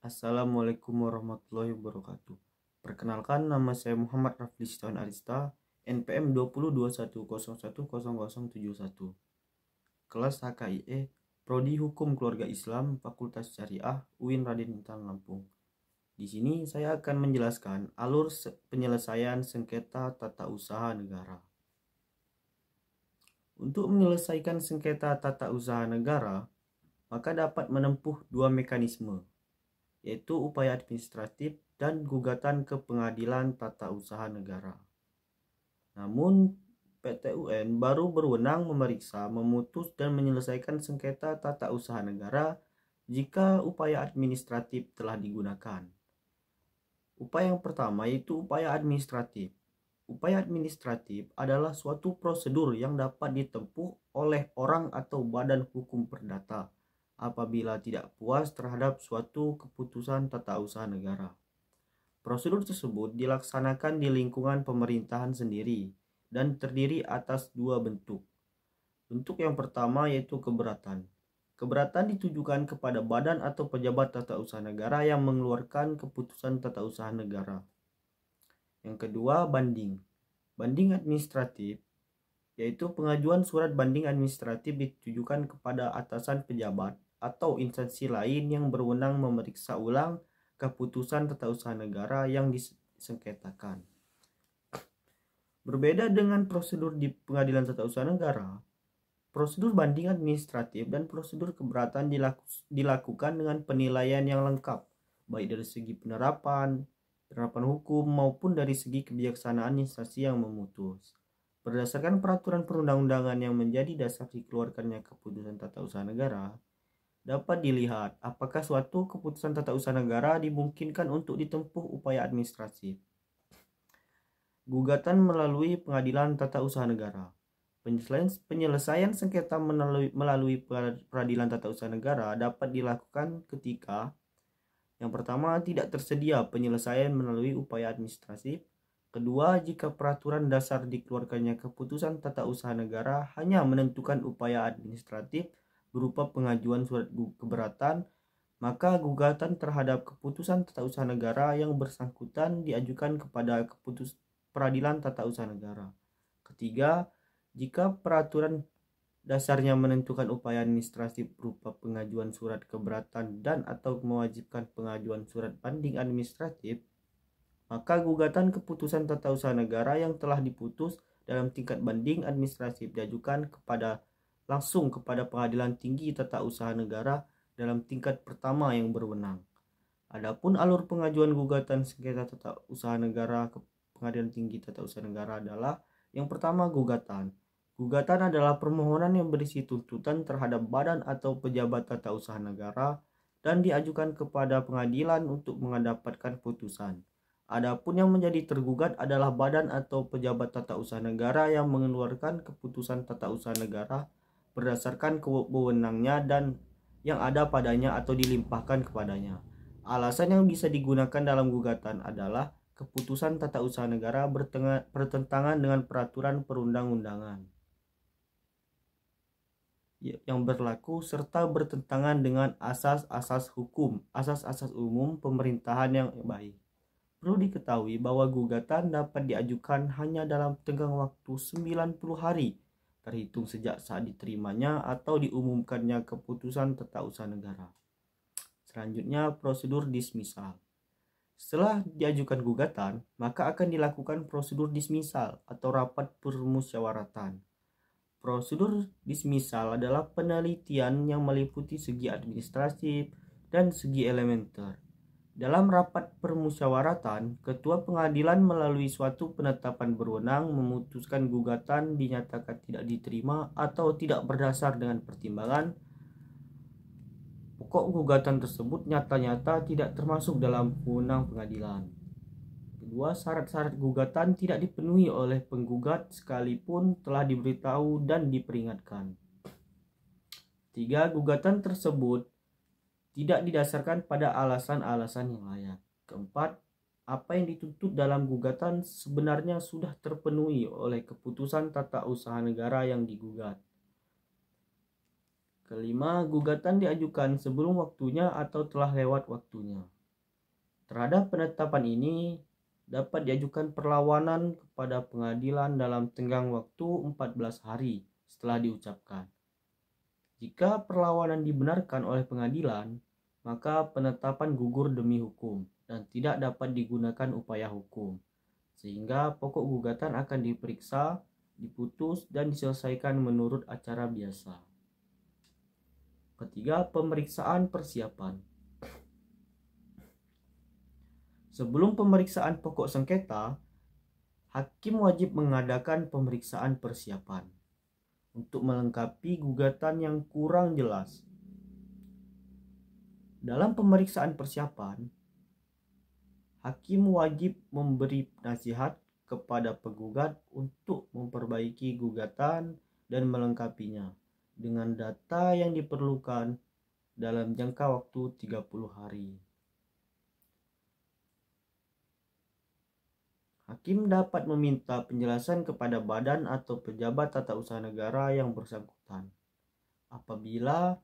Assalamualaikum warahmatullahi wabarakatuh. Perkenalkan, nama saya Muhammad Rafli Setiawan Arista, NPM 2021010071. Kelas HKIE, Prodi Hukum Keluarga Islam, Fakultas Syariah, UIN Raden Intan Lampung. Di sini saya akan menjelaskan alur penyelesaian sengketa tata usaha negara. Untuk menyelesaikan sengketa tata usaha negara, maka dapat menempuh dua mekanisme, yaitu upaya administratif dan gugatan ke pengadilan tata usaha negara. Namun, PT UN baru berwenang memeriksa, memutus, dan menyelesaikan sengketa tata usaha negara jika upaya administratif telah digunakan. Upaya yang pertama yaitu upaya administratif. Upaya administratif adalah suatu prosedur yang dapat ditempuh oleh orang atau badan hukum perdata apabila tidak puas terhadap suatu keputusan tata usaha negara. Prosedur tersebut dilaksanakan di lingkungan pemerintahan sendiri dan terdiri atas dua bentuk. Bentuk yang pertama yaitu keberatan. Keberatan ditujukan kepada badan atau pejabat tata usaha negara yang mengeluarkan keputusan tata usaha negara. Yang kedua, banding. Banding administratif yaitu pengajuan surat banding administratif ditujukan kepada atasan pejabat atau instansi lain yang berwenang memeriksa ulang keputusan tata usaha negara yang disengketakan. Berbeda dengan prosedur di pengadilan tata usaha negara, prosedur banding administratif dan prosedur keberatan dilakukan dengan penilaian yang lengkap, baik dari segi penerapan hukum maupun dari segi kebijaksanaan instansi yang memutus. Berdasarkan peraturan perundang-undangan yang menjadi dasar dikeluarkannya keputusan tata usaha negara, dapat dilihat apakah suatu keputusan tata usaha negara dimungkinkan untuk ditempuh upaya administratif. Gugatan melalui pengadilan tata usaha negara. Penyelesaian sengketa melalui peradilan tata usaha negara dapat dilakukan ketika yang pertama, tidak tersedia penyelesaian melalui upaya administratif. Kedua, jika peraturan dasar dikeluarkannya keputusan tata usaha negara hanya menentukan upaya administratif berupa pengajuan surat keberatan, maka gugatan terhadap keputusan tata usaha negara yang bersangkutan diajukan kepada peradilan tata usaha negara. Ketiga, jika peraturan dasarnya menentukan upaya administratif berupa pengajuan surat keberatan dan atau mewajibkan pengajuan surat banding administratif, maka gugatan keputusan tata usaha negara yang telah diputus dalam tingkat banding administratif diajukan langsung kepada Pengadilan Tinggi Tata Usaha Negara dalam tingkat pertama yang berwenang. Adapun alur pengajuan gugatan sengketa tata usaha negara ke Pengadilan Tinggi Tata Usaha Negara adalah yang pertama, gugatan. Gugatan adalah permohonan yang berisi tuntutan terhadap badan atau pejabat tata usaha negara dan diajukan kepada pengadilan untuk mendapatkan putusan. Adapun yang menjadi tergugat adalah badan atau pejabat tata usaha negara yang mengeluarkan keputusan tata usaha negara berdasarkan wewenangnya dan yang ada padanya atau dilimpahkan kepadanya. Alasan yang bisa digunakan dalam gugatan adalah keputusan tata usaha negara bertentangan dengan peraturan perundang-undangan yang berlaku serta bertentangan dengan asas-asas hukum, asas-asas umum pemerintahan yang baik. Perlu diketahui bahwa gugatan dapat diajukan hanya dalam tenggang waktu 90 hari terhitung sejak saat diterimanya atau diumumkannya keputusan tata usaha negara. Selanjutnya, prosedur dismisal. Setelah diajukan gugatan, maka akan dilakukan prosedur dismisal atau rapat permusyawaratan. Prosedur dismisal adalah penelitian yang meliputi segi administratif dan segi elementer. Dalam rapat permusyawaratan, ketua pengadilan melalui suatu penetapan berwenang memutuskan gugatan dinyatakan tidak diterima atau tidak berdasar dengan pertimbangan pokok gugatan tersebut nyata-nyata tidak termasuk dalam wewenang pengadilan. Kedua, syarat-syarat gugatan tidak dipenuhi oleh penggugat sekalipun telah diberitahu dan diperingatkan. Tiga, gugatan tersebut tidak didasarkan pada alasan-alasan yang layak. Keempat, apa yang dituntut dalam gugatan sebenarnya sudah terpenuhi oleh keputusan tata usaha negara yang digugat. Kelima, gugatan diajukan sebelum waktunya atau telah lewat waktunya. Terhadap penetapan ini dapat diajukan perlawanan kepada pengadilan dalam tenggang waktu 14 hari setelah diucapkan. Jika perlawanan dibenarkan oleh pengadilan, maka penetapan gugur demi hukum dan tidak dapat digunakan upaya hukum, sehingga pokok gugatan akan diperiksa, diputus, dan diselesaikan menurut acara biasa. Ketiga, pemeriksaan persiapan. Sebelum pemeriksaan pokok sengketa, hakim wajib mengadakan pemeriksaan persiapan untuk melengkapi gugatan yang kurang jelas. Dalam pemeriksaan persiapan, hakim wajib memberi nasihat kepada penggugat untuk memperbaiki gugatan dan melengkapinya dengan data yang diperlukan dalam jangka waktu 30 hari. Hakim dapat meminta penjelasan kepada badan atau pejabat tata usaha negara yang bersangkutan. Apabila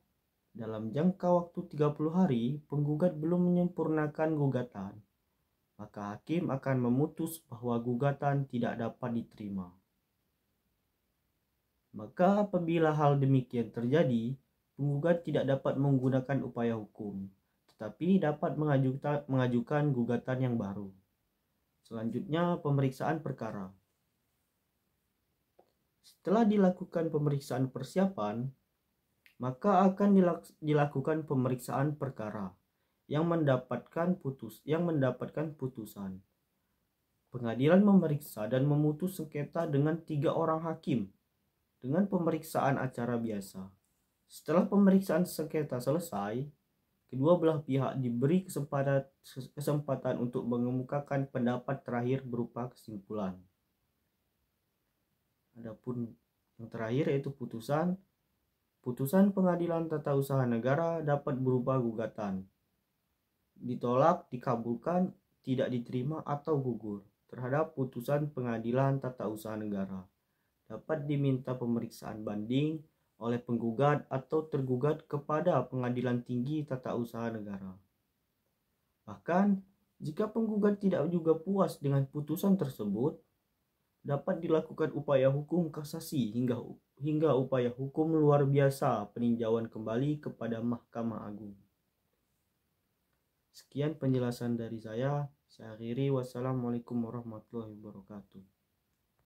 dalam jangka waktu 30 hari penggugat belum menyempurnakan gugatan, maka hakim akan memutus bahwa gugatan tidak dapat diterima. Maka apabila hal demikian terjadi, penggugat tidak dapat menggunakan upaya hukum, tetapi dapat mengajukan gugatan yang baru. Selanjutnya, pemeriksaan perkara. Setelah dilakukan pemeriksaan persiapan, maka akan dilakukan pemeriksaan perkara yang mendapatkan putusan. Pengadilan memeriksa dan memutus sengketa dengan 3 orang hakim dengan pemeriksaan acara biasa. Setelah pemeriksaan sengketa selesai, kedua belah pihak diberi kesempatan untuk mengemukakan pendapat terakhir berupa kesimpulan. Adapun yang terakhir yaitu putusan pengadilan tata usaha negara dapat berupa gugatan, ditolak, dikabulkan, tidak diterima, atau gugur terhadap putusan pengadilan tata usaha negara. Dapat diminta pemeriksaan banding oleh penggugat atau tergugat kepada Pengadilan Tinggi Tata Usaha Negara. Bahkan, jika penggugat tidak juga puas dengan putusan tersebut, dapat dilakukan upaya hukum kasasi hingga upaya hukum luar biasa peninjauan kembali kepada Mahkamah Agung. Sekian penjelasan dari saya. Saya akhiri. Wassalamualaikum warahmatullahi wabarakatuh.